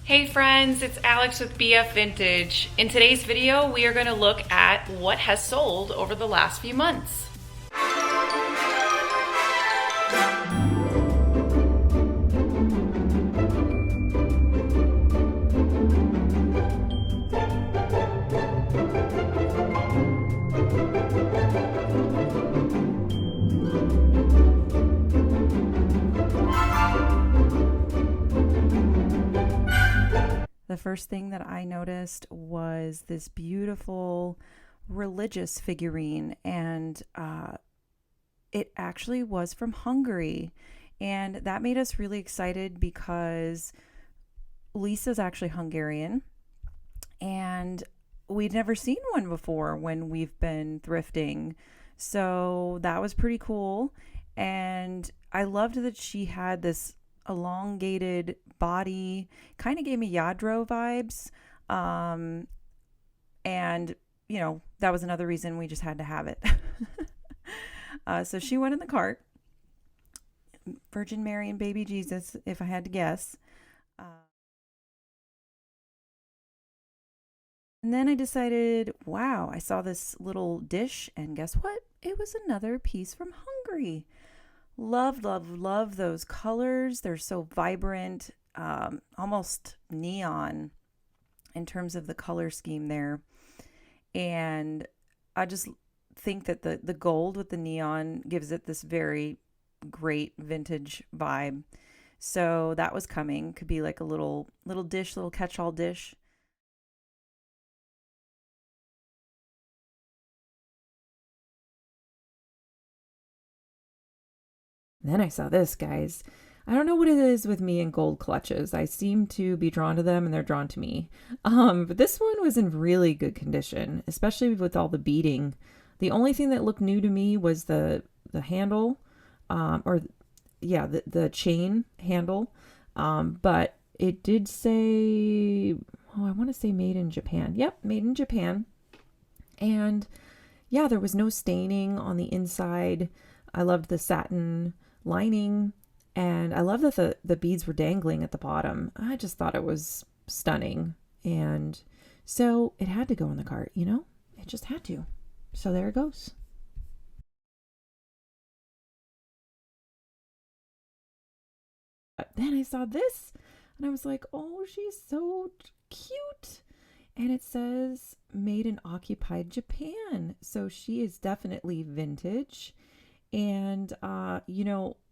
Hey friends, it's Alex with bfVintage. In today's video, we are going to look at what has sold over the last few months. The first thing that I noticed was this beautiful religious figurine, and it actually was from Hungary. And that made us really excited because Lisa's actually Hungarian, and we'd never seen one before when we've been thrifting. So that was pretty cool. And I loved that she had this elongated body, kind of gave me Yadro vibes. Um, and, that was another reason we just had to have it. So she went in the cart. Virgin Mary and baby Jesus, if I had to guess. Uh, And then I decided, wow, I saw this little dish, and guess what? It was another piece from Hungary. Love, love, love those colors. They're so vibrant, almost neon in terms of the color scheme there. And I just think that the gold with the neon gives it this very great vintage vibe. So that was coming. Could be like a little dish, little catch-all dish. Then I saw this, guys. I don't know what it is with me and gold clutches. I seem to be drawn to them and they're drawn to me. But this one was in really good condition, especially with all the beading. The only thing that looked new to me was the handle, or yeah, the chain handle. But it did say, oh, I want to say made in Japan. Yep, made in Japan. And yeah, there was no staining on the inside. I loved the satin lining, and I love that the beads were dangling at the bottom. I just thought it was stunning. And so it had to go in the cart, It just had to. So there it goes. But then I saw this and I was like, oh, she's so cute. And it says made in occupied Japan. So she is definitely vintage. And,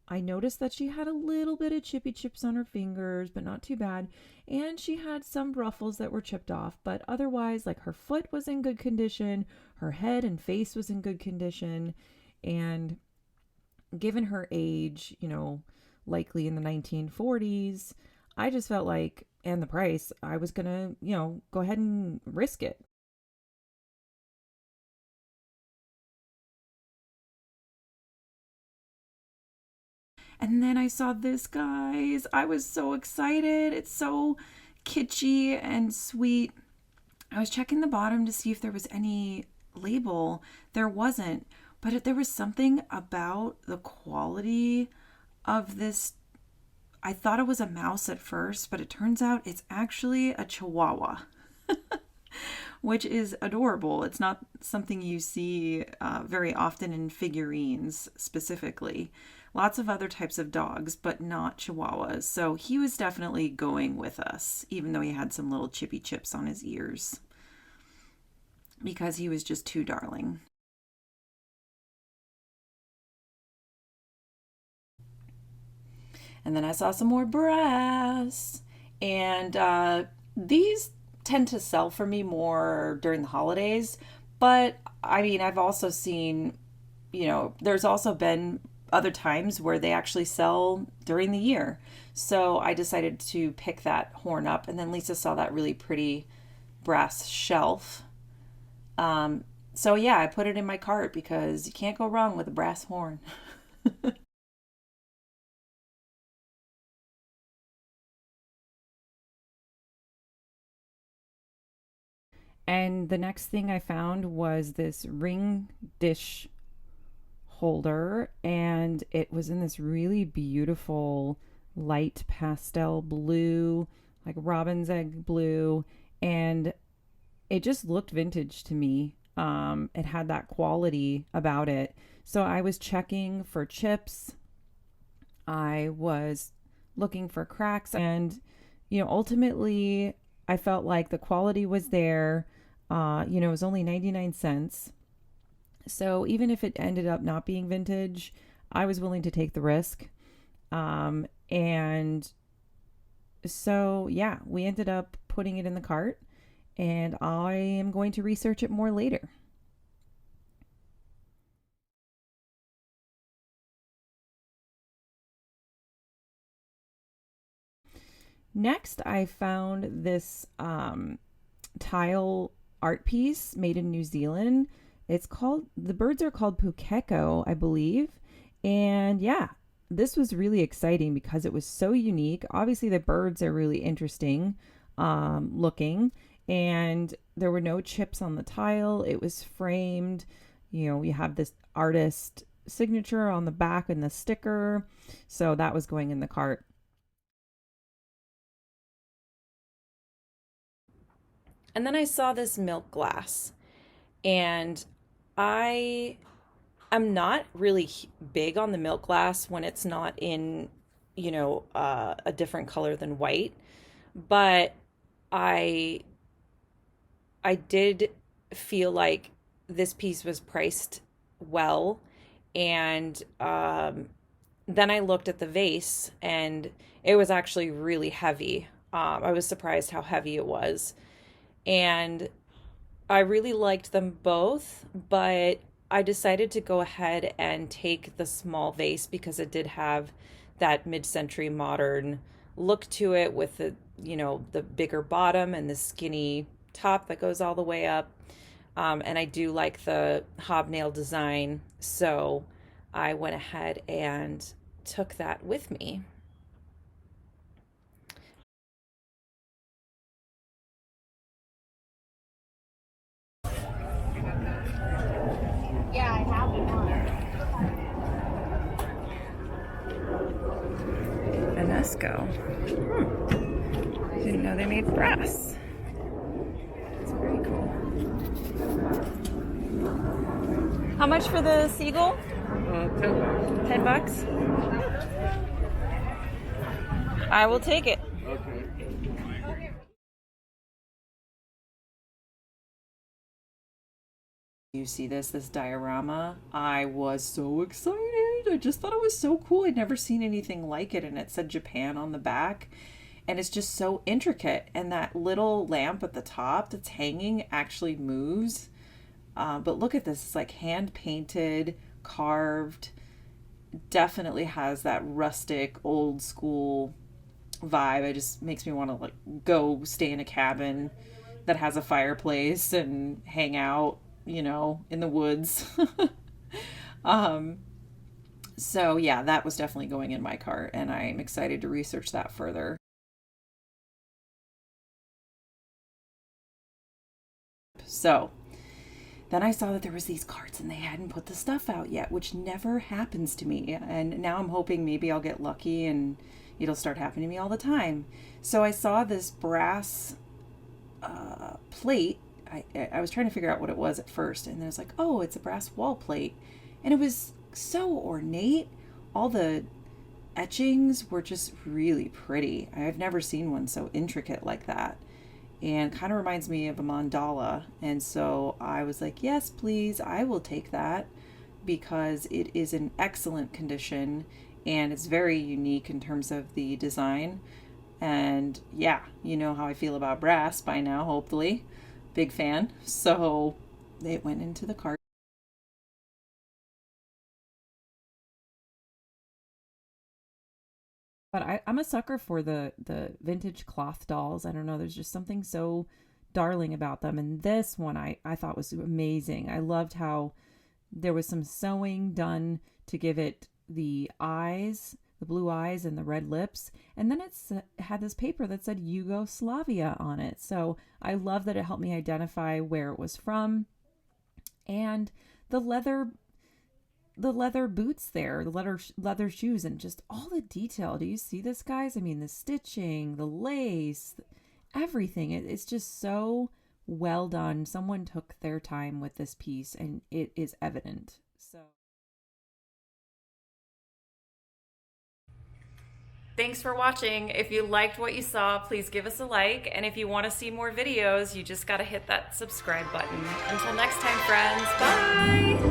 I noticed that she had a little bit of chippy chips on her fingers, but not too bad. And she had some ruffles that were chipped off, but otherwise, like her foot was in good condition, her head and face was in good condition. And given her age, likely in the 1940s, I just felt like, and the price, I was going to, go ahead and risk it. And then I saw this, guys. I was so excited. It's so kitschy and sweet. I was checking the bottom to see if there was any label. There wasn't, but there was something about the quality of this. I thought it was a mouse at first, but it turns out it's actually a chihuahua, which is adorable. It's not something you see very often in figurines specifically. Lots of other types of dogs, but not chihuahuas. So he was definitely going with us, even though he had some little chippy chips on his ears, because he was just too darling. And then I saw some more brass. And these tend to sell for me more during the holidays. But I mean, I've also seen, there's also been other times where they actually sell during the year. So I decided to pick that horn up. And then Lisa saw that really pretty brass shelf. So yeah, I put it in my cart because you can't go wrong with a brass horn. And the next thing I found was this ring dish holder, and it was in this really beautiful light pastel blue, like robin's egg blue, and it just looked vintage to me. It had that quality about it. So I was checking for chips. I was looking for cracks, and ultimately I felt like the quality was there. It was only 99 cents. So even if it ended up not being vintage, I was willing to take the risk. And so, yeah, we ended up putting it in the cart, and I am going to research it more later. Next, I found this tile art piece made in New Zealand. The birds are called pukeko, I believe. And yeah, this was really exciting because it was so unique. Obviously, the birds are really interesting looking, and there were no chips on the tile. It was framed. You have this artist signature on the back and the sticker. So that was going in the cart. And then I saw this milk glass, and I am not really big on the milk glass when it's not in, a different color than white. But I I did feel like this piece was priced well, and then I looked at the vase, and it was actually really heavy. I was surprised how heavy it was, and I really liked them both, but I decided to go ahead and take the small vase because it did have that mid-century modern look to it with the bigger bottom and the skinny top that goes all the way up. And I do like the hobnail design, so I went ahead and took that with me. Yeah, I have one. UNESCO. Didn't know they made brass. It's very cool. How much for the seagull? $10. $10? I will take it. You see this diorama? I was so excited. I just thought it was so cool. I'd never seen anything like it, and it said Japan on the back. And it's just so intricate. And that little lamp at the top that's hanging actually moves. But look at this. It's like hand painted, carved. Definitely has that rustic, old school vibe. It just makes me want to like go stay in a cabin that has a fireplace and hang out, in the woods. um, so yeah, that was definitely going in my cart, and I'm excited to research that further. So then I saw that there was these carts and they hadn't put the stuff out yet, which never happens to me. And now I'm hoping maybe I'll get lucky and it'll start happening to me all the time. So I saw this brass plate. I was trying to figure out what it was at first, and then I was like, oh, it's a brass wall plate. And it was so ornate. All the etchings were just really pretty. I've never seen one so intricate like that, and kind of reminds me of a mandala. And so I was like, yes, please, I will take that because it is in excellent condition and it's very unique in terms of the design. And yeah, you know how I feel about brass by now, hopefully. Big fan. So it went into the cart. But I'm a sucker for the vintage cloth dolls. I don't know, there's just something so darling about them. And this one I thought was amazing. I loved how there was some sewing done to give it the eyes, the blue eyes and the red lips. And then it had this paper that said Yugoslavia on it. So I love that it helped me identify where it was from. And the leather the leather boots there, the leather shoes, and just all the detail. Do you see this, guys? I mean, the stitching, the lace, everything. It's just so well done. Someone took their time with this piece, and it is evident. So Thanks for watching. If you liked what you saw, please give us a like. And if you want to see more videos, you just got to hit that subscribe button. Until next time, friends, bye!